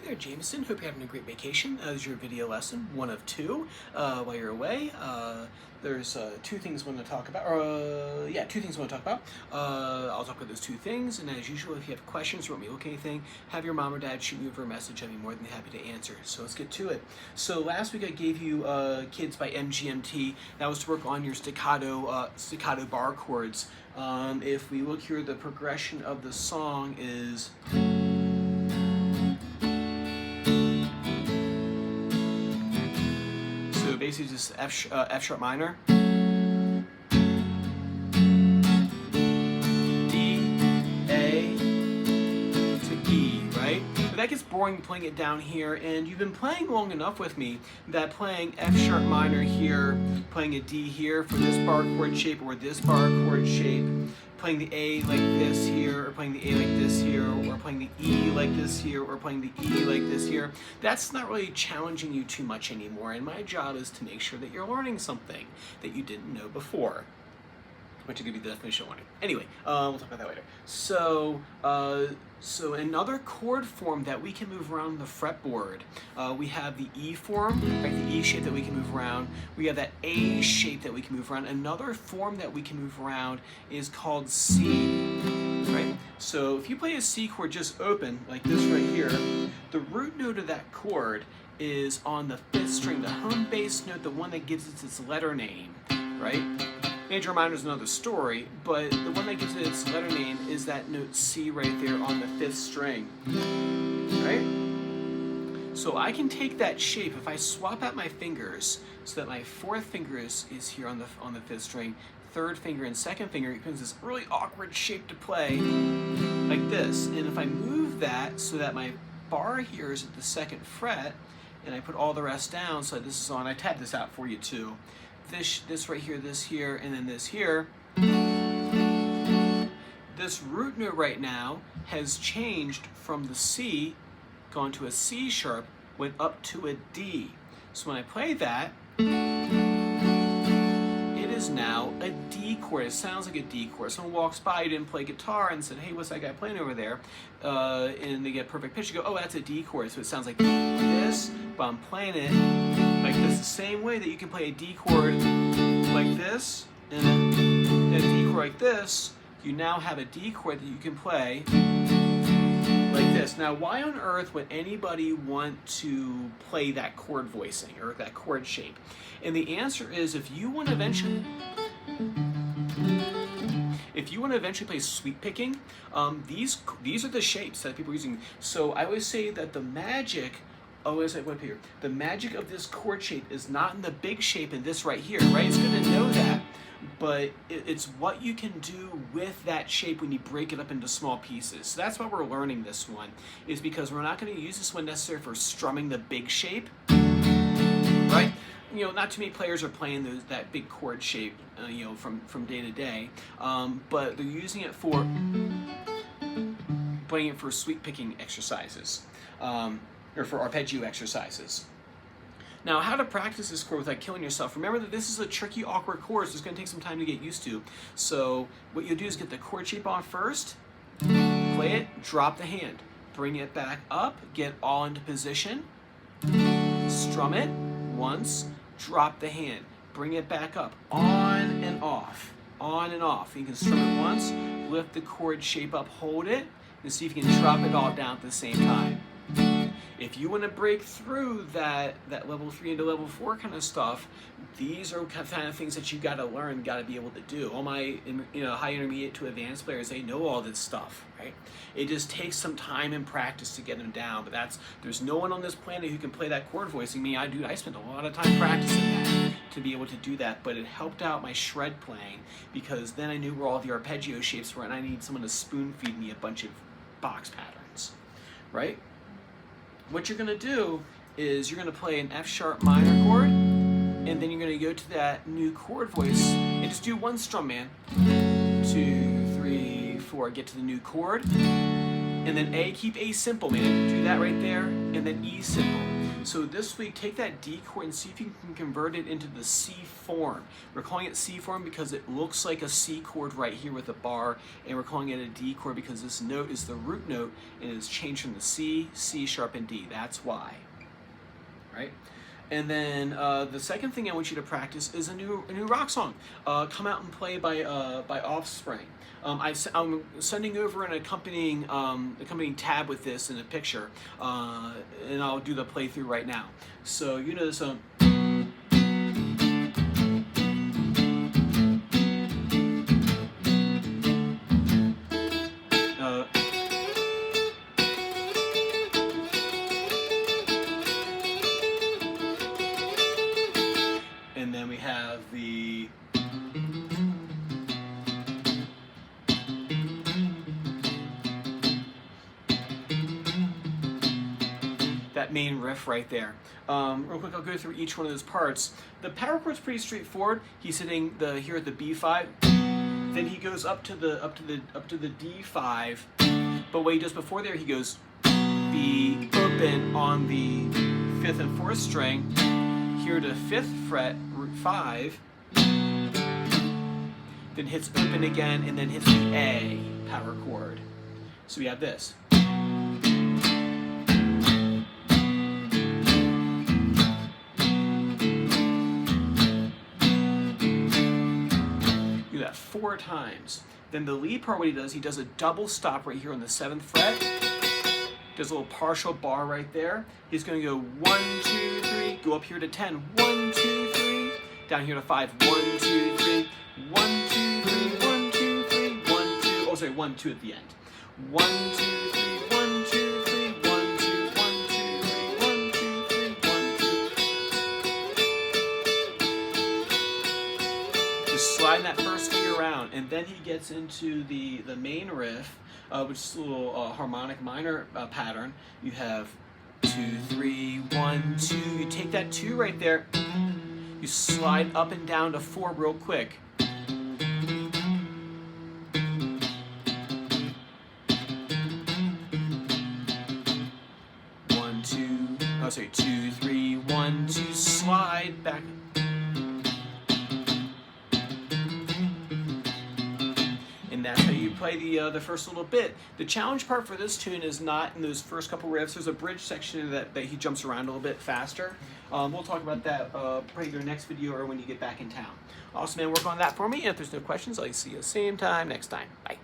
there, Jameson. Hope you're having a great vacation. That was your video lesson, one of two, while you're away. There's two things I want to talk about. Two things I want to talk about. I'll talk about those two things, and as usual, if you have questions or want me to look at anything, have your mom or dad shoot me over a message. I'd be more than happy to answer. So let's get to it. So last week I gave you Kids by MGMT. That was to work on your staccato bar chords. If we look here, the progression of the song is... basically just F sharp minor, D, A to E, right? But that gets boring playing it down here, and you've been playing long enough with me that playing F sharp minor here, playing a D here for this bar chord shape or this bar chord shape, playing the A like this here, or playing the A like this here, or playing the E like this here, or playing the E like this here, that's not really challenging you too much anymore, and my job is to make sure that you're learning something that you didn't know before, which will give you the definition of learning. Anyway, we'll talk about that later. So another chord form that we can move around the fretboard, we have the E form, right? The E shape that we can move around. We have that A shape that we can move around. Another form that we can move around is called C, right? So if you play a C chord just open, like this right here, the root note of that chord is on the 5th string, the home bass note, the one that gives it its letter name, right? Major or minor is another story, but the one that gives it its letter name is that note C right there on the 5th string, right? So I can take that shape, if I swap out my fingers so that my 4th finger is here on the 5th string, 3rd finger and 2nd finger, it becomes this really awkward shape to play like this. And if I move that so that my bar here is at the 2nd fret, and I put all the rest down, so this is on, I tabbed this out for you too. This right here, this here, and then this here. This root note right now has changed from the C, gone to a C sharp, went up to a D. So when I play that, it is now a D chord. It sounds like a D chord. Someone walks by, you didn't play guitar, and said, hey, what's that guy playing over there? And they get perfect pitch. You go, oh, that's a D chord. So it sounds like this, but I'm playing it like this, the same way that you can play a D chord like this and a D chord like this. You now have a D chord that you can play like this. Now, why on earth would anybody want to play that chord voicing or that chord shape? And the answer is, if you want to eventually play sweep picking, these are the shapes that people are using. So I always say that the magic the magic of this chord shape is not in the big shape in this right here, right? It's going to know that, but it's what you can do with that shape when you break it up into small pieces. So that's why we're learning this one, is because we're not going to use this one necessarily for strumming the big shape, right? You know, not too many players are playing that big chord shape, from day to day, but they're using it for playing it for sweep picking exercises. Or for arpeggio exercises. Now, how to practice this chord without killing yourself? Remember that this is a tricky, awkward chord, so it's going to take some time to get used to. So what you'll do is get the chord shape on first, play it, drop the hand, bring it back up, get all into position, strum it once, drop the hand, bring it back up, on and off, on and off. You can strum it once, lift the chord shape up, hold it, and see if you can drop it all down at the same time. If you want to break through that level 3 into level 4 kind of stuff, these are kind of things that you got to learn, got to be able to do. All my high intermediate to advanced players, they know all this stuff, right? It just takes some time and practice to get them down. But there's no one on this planet who can play that chord voicing me. I spent a lot of time practicing that to be able to do that. But it helped out my shred playing, because then I knew where all the arpeggio shapes were, and I need someone to spoon feed me a bunch of box patterns, right? What you're going to do is you're going to play an F sharp minor chord, and then you're going to go to that new chord voice and just do one strum, man. 2, 3, 4, get to the new chord, and then A, keep A simple, man. Do that right there, and then E simple. So this week, take that D chord and see if you can convert it into the C form. We're calling it C form because it looks like a C chord right here with a bar, and we're calling it a D chord because this note is the root note and it's changed from the C, C sharp, and D. That's why, right? And then the second thing I want you to practice is a new rock song. Come Out and Play by Offspring. I'm sending over an accompanying tab with this in a picture, and I'll do the playthrough right now. So you know this. And then we have the that main riff right there. Real quick, I'll go through each one of those parts. The power chord's pretty straightforward. He's hitting here at the B5, then he goes up to the D5. But what he does before there, he goes B open on the 5th and 4th string, here to 5th fret, root 5, then hits open again, and then hits the A power chord. So we have this. Do that 4 times. Then the lead part, what he does a double stop right here on the 7th fret. Does a little partial bar right there. He's going to go 1, 2, 3, go up here to 10, 1, 2, 3, down here to 5, 1, 2, 3, 1, 2, 3, 1, 2, 3, 1, 2, oh sorry, 1, 2 at the end. 1, 2, 3, 1, 2, 3, 1, 2, 1, 2, 3, 1, 2, 3, 1, 2. Just sliding that first finger around, and then he gets into the main riff, which is a little harmonic minor pattern. You have 2, 3, 1, 2. You take that 2 right there. You slide up and down to 4 real quick. 1, 2. Oh, sorry. 2, 3, 1, 2. Slide back. And that's how you play the first little bit. The challenge part for this tune is not in those first couple riffs. There's a bridge section that he jumps around a little bit faster. We'll talk about that probably your next video or when you get back in town. Awesome, man. Work on that for me. And if there's no questions, I'll see you same time next time. Bye.